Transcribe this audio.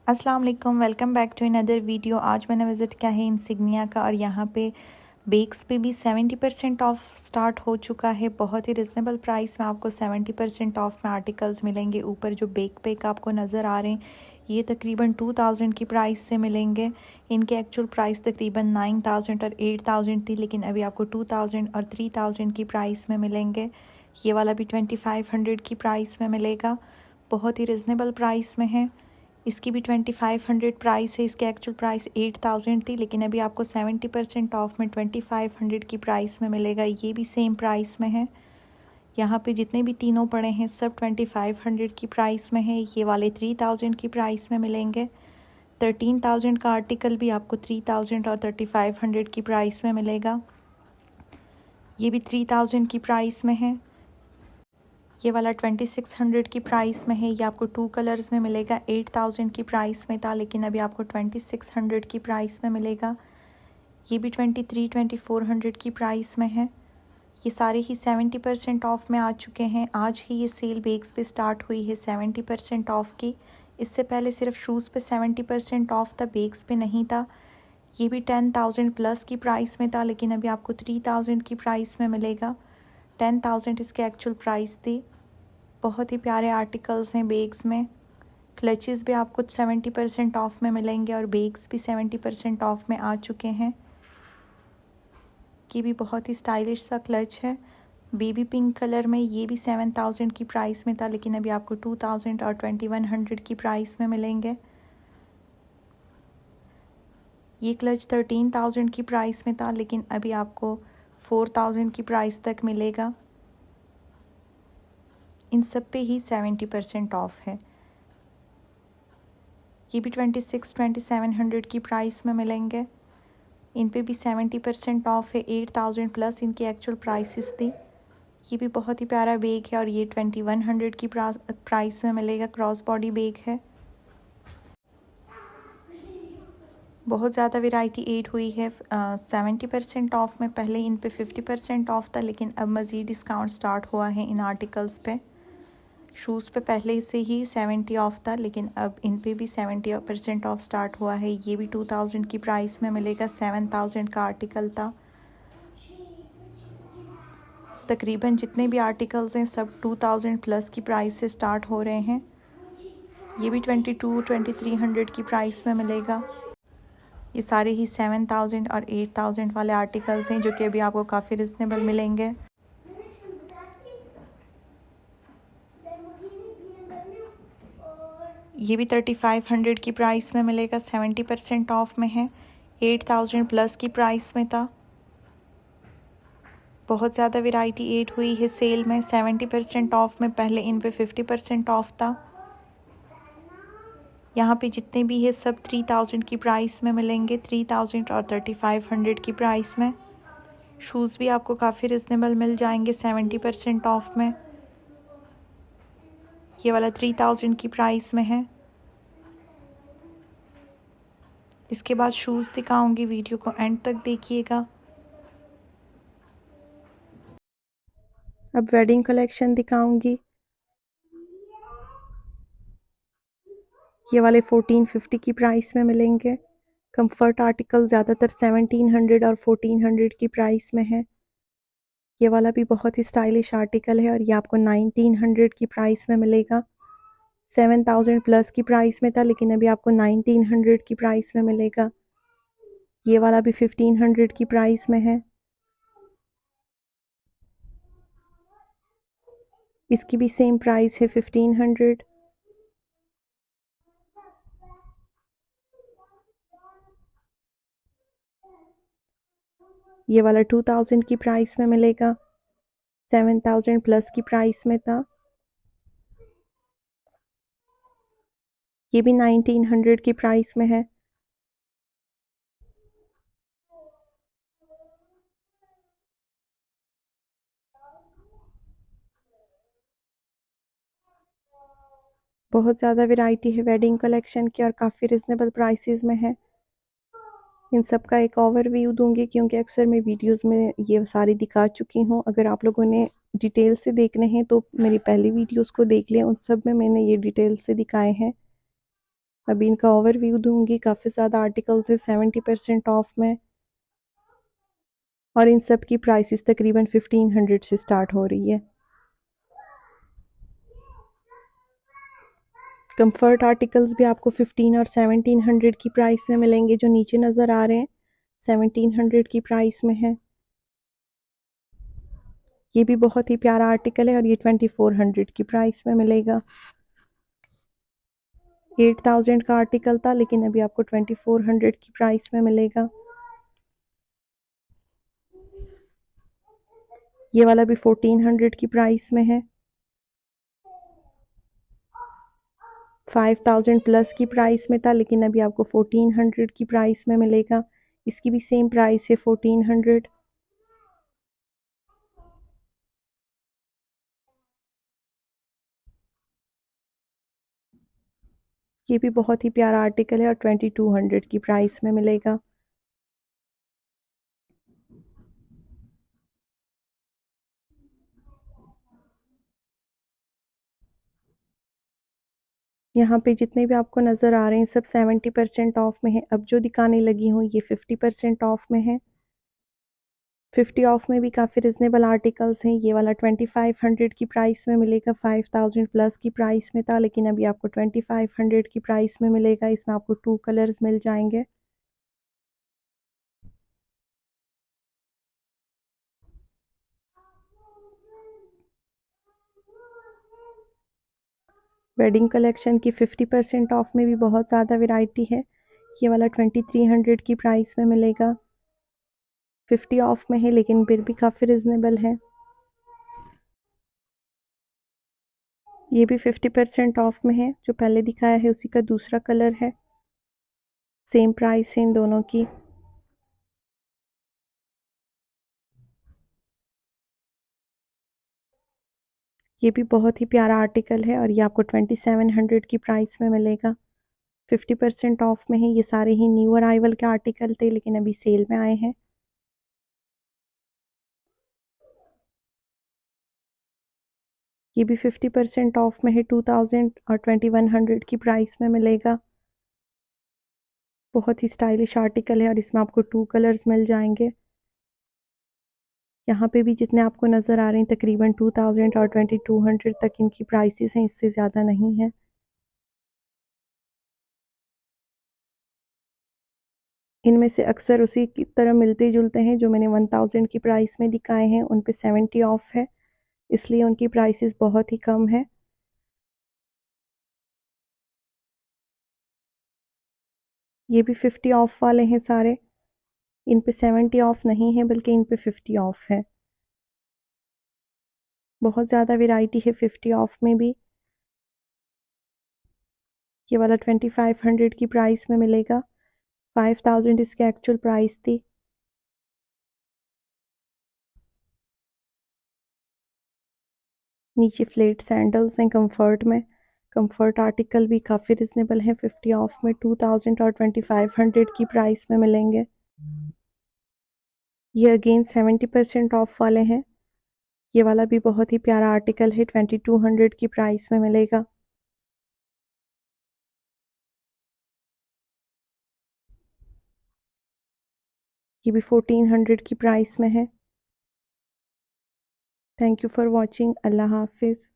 अस्सलाम वालेकुम, welcome back to another video. आज मैंने विज़िट किया है इंसिग्निया का और यहाँ पे बेग्स पे भी 70% ऑफ स्टार्ट हो चुका है। बहुत ही रिजनेबल प्राइस में आपको 70% ऑफ में आर्टिकल्स मिलेंगे। ऊपर जो बेग पेक आपको नज़र आ रहे हैं ये तकरीबन 2000 की प्राइस से मिलेंगे। इनके एक्चुअल प्राइस तकरीबन 9000 और 8000 थी, लेकिन अभी आपको 2000 और 3000 की प्राइस में मिलेंगे। ये वाला भी 2500 की प्राइस में मिलेगा। बहुत ही रिजनेबल प्राइस में है। इसकी भी 2500 प्राइस है। इसके एक्चुअल प्राइस 8000 थी, लेकिन अभी आपको 70% ऑफ में 2500 की प्राइस में मिलेगा। ये भी सेम प्राइस में है। यहाँ पे जितने भी तीनों पड़े हैं सब 2500 की प्राइस में है। ये वाले 3000 की प्राइस में मिलेंगे। 13000 का आर्टिकल भी आपको 3000 और 3500 की प्राइस में मिलेगा। ये भी 3000 की प्राइस में है। ये वाला 2600 की प्राइस में है। ये आपको 2 कलर्स में मिलेगा। 8000 की प्राइस में था, लेकिन अभी आपको 2600 की प्राइस में मिलेगा। ये भी 2400 की प्राइस में है। ये सारे ही 70% ऑफ में आ चुके हैं। आज ही ये सेल बेग्स पे स्टार्ट हुई है 70% ऑफ की। इससे पहले सिर्फ शूज़ पे 70% ऑफ था, बेग्स पे नहीं था। ये भी 10,000 प्लस की प्राइस में था, लेकिन अभी आपको 3000 की प्राइस में मिलेगा। 10,000 इसके एक्चुअल प्राइस थी। बहुत ही प्यारे आर्टिकल्स हैं बेग्स में। क्लचेस भी आपको 70% ऑफ में मिलेंगे और बेग्स भी 70% ऑफ में आ चुके हैं। ये भी बहुत ही स्टाइलिश सा क्लच है, बेबी पिंक कलर में। ये भी 7000 की प्राइस में था, लेकिन अभी आपको 2000 और 2100 की प्राइस में मिलेंगे। ये क्लच 13000 की प्राइस में था, लेकिन अभी आपको 4000 की प्राइस तक मिलेगा। इन सब पे ही 70% ऑफ है। ये भी 2700 की प्राइस में मिलेंगे। इन पे भी 70% ऑफ है। 8000 प्लस इनकी एक्चुअल प्राइसेस थी। ये भी बहुत ही प्यारा बेग है और ये 2100 की प्राइस में मिलेगा। क्रॉस बॉडी बेग है। बहुत ज़्यादा वैरायटी ऐड हुई है 70% ऑफ में। पहले इन पे 50% ऑफ था, लेकिन अब मज़ीद डिस्काउंट स्टार्ट हुआ है इन आर्टिकल्स पे। शूज़ पे पहले से ही 70 ऑफ था, लेकिन अब इन पे भी 70% ऑफ स्टार्ट हुआ है। ये भी 2000 की प्राइस में मिलेगा। 7000 का आर्टिकल था। तकरीबन जितने भी आर्टिकल्स हैं सब 2000 प्लस की प्राइस से स्टार्ट हो रहे हैं। ये भी 2300 की प्राइस में मिलेगा। ये सारे ही 7000 और 8000 वाले आर्टिकल्स हैं, जो कि अभी आपको काफ़ी रिजनेबल मिलेंगे। ये भी 3500 की प्राइस में मिलेगा। 70% ऑफ में है। 8000 प्लस की प्राइस में था। बहुत ज़्यादा वैरायटी ऐड हुई है सेल में 70% ऑफ में। पहले इन पे 50% ऑफ था। यहाँ पे जितने भी है सब 3000 की प्राइस में मिलेंगे। 3000 और 3500 की प्राइस में। शूज़ भी आपको काफ़ी रिजनेबल मिल जाएंगे 70% ऑफ में। ये वाला 3000 की प्राइस में है। इसके बाद शूज़ दिखाऊंगी, वीडियो को एंड तक देखिएगा। अब वेडिंग कलेक्शन दिखाऊंगी। ये वाले 1450 की प्राइस में मिलेंगे। कंफर्ट आर्टिकल ज़्यादातर 1700 और 1400 की प्राइस में है। ये वाला भी बहुत ही स्टाइलिश आर्टिकल है और ये आपको 1900 की प्राइस में मिलेगा। 7000 प्लस की प्राइस में था, लेकिन अभी आपको 1900 की प्राइस में मिलेगा। ये वाला भी 1500 की प्राइस में है। इसकी भी सेम प्राइस है 1500। ये वाला 2000 की प्राइस में मिलेगा। 7000 प्लस की प्राइस में था। ये भी 1900 की प्राइस में है। बहुत ज़्यादा वैरायटी है वेडिंग कलेक्शन की और काफ़ी रिजनेबल प्राइसेस में है। इन सब का एक ओवरव्यू दूंगी, क्योंकि अक्सर मैं वीडियोस में ये सारी दिखा चुकी हूँ। अगर आप लोगों ने डिटेल से देखने हैं तो मेरी पहली वीडियोस को देख लें, उन सब में मैंने ये डिटेल से दिखाए हैं। अभी इनका ओवरव्यू दूंगी। काफ़ी ज़्यादा आर्टिकल्स है 70% ऑफ में, और इन सब की प्राइसेस तकरीबन 1500 से स्टार्ट हो रही है। कंफर्ट आर्टिकल्स भी आपको 15 और 1700 की प्राइस में मिलेंगे। जो नीचे नज़र आ रहे हैं 1700 की प्राइस में है। ये भी बहुत ही प्यारा आर्टिकल है और ये 2400 की प्राइस में मिलेगा। 8000 का आर्टिकल था लेकिन अभी आपको 2400 की प्राइस में मिलेगा। ये वाला भी 1400 की प्राइस में है। 5000 प्लस की प्राइस में था लेकिन अभी आपको 1400 की प्राइस में मिलेगा। इसकी भी सेम प्राइस है 1400। ये भी बहुत ही प्यारा आर्टिकल है और 2200 की प्राइस में मिलेगा। यहाँ पे जितने भी आपको नज़र आ रहे हैं सब 70% ऑफ में है। अब जो दिखाने लगी हूँ ये 50% ऑफ में है। 50 ऑफ में भी काफ़ी रिजनेबल आर्टिकल्स हैं। ये वाला 2500 की प्राइस में मिलेगा। 5000 प्लस की प्राइस में था लेकिन अभी आपको 2500 की प्राइस में मिलेगा। इसमें आपको 2 कलर्स मिल जाएंगे। वेडिंग कलेक्शन की 50% ऑफ में भी बहुत ज़्यादा वैरायटी है। ये वाला 2300 की प्राइस में मिलेगा। 50 ऑफ में है लेकिन फिर भी काफ़ी रिजनेबल है। ये भी 50% ऑफ में है। जो पहले दिखाया है उसी का दूसरा कलर है। सेम प्राइस है इन दोनों की। ये भी बहुत ही प्यारा आर्टिकल है और ये आपको 2700 की प्राइस में मिलेगा। 50% ऑफ में है। ये सारे ही न्यू अराइवल के आर्टिकल थे लेकिन अभी सेल में आए हैं। ये भी 50% ऑफ में है। 2000 और 2100 की प्राइस में मिलेगा। बहुत ही स्टाइलिश आर्टिकल है और इसमें आपको 2 कलर्स मिल जाएंगे। यहाँ पे भी जितने आपको नज़र आ रहे हैं तकरीबन 2000 और 2200 तक इनकी प्राइसेस हैं, इससे ज़्यादा नहीं है। इनमें से अक्सर उसी की तरह मिलते जुलते हैं। जो मैंने 1000 की प्राइस में दिखाए हैं उन पे 70 ऑफ है, इसलिए उनकी प्राइसेस बहुत ही कम है। ये भी 50 ऑफ वाले हैं सारे। इन पे 70 ऑफ नहीं है बल्कि इन पे 50 ऑफ है। बहुत ज़्यादा वैरायटी है 50 ऑफ में भी। ये वाला 2500 की प्राइस में मिलेगा। 5000 इसकी एक्चुअल प्राइस थी। नीचे फ्लेट सैंडल्स हैं कंफर्ट में। कंफर्ट आर्टिकल भी काफ़ी रिजनेबल है। 50 ऑफ में 2000 और 2500 की प्राइस में मिलेंगे। ये अगेन 70% ऑफ वाले हैं। ये वाला भी बहुत ही प्यारा आर्टिकल है। 2200 की प्राइस में मिलेगा। ये भी 1400 की प्राइस में है। Thank you for watching. अल्लाह हाफिज़।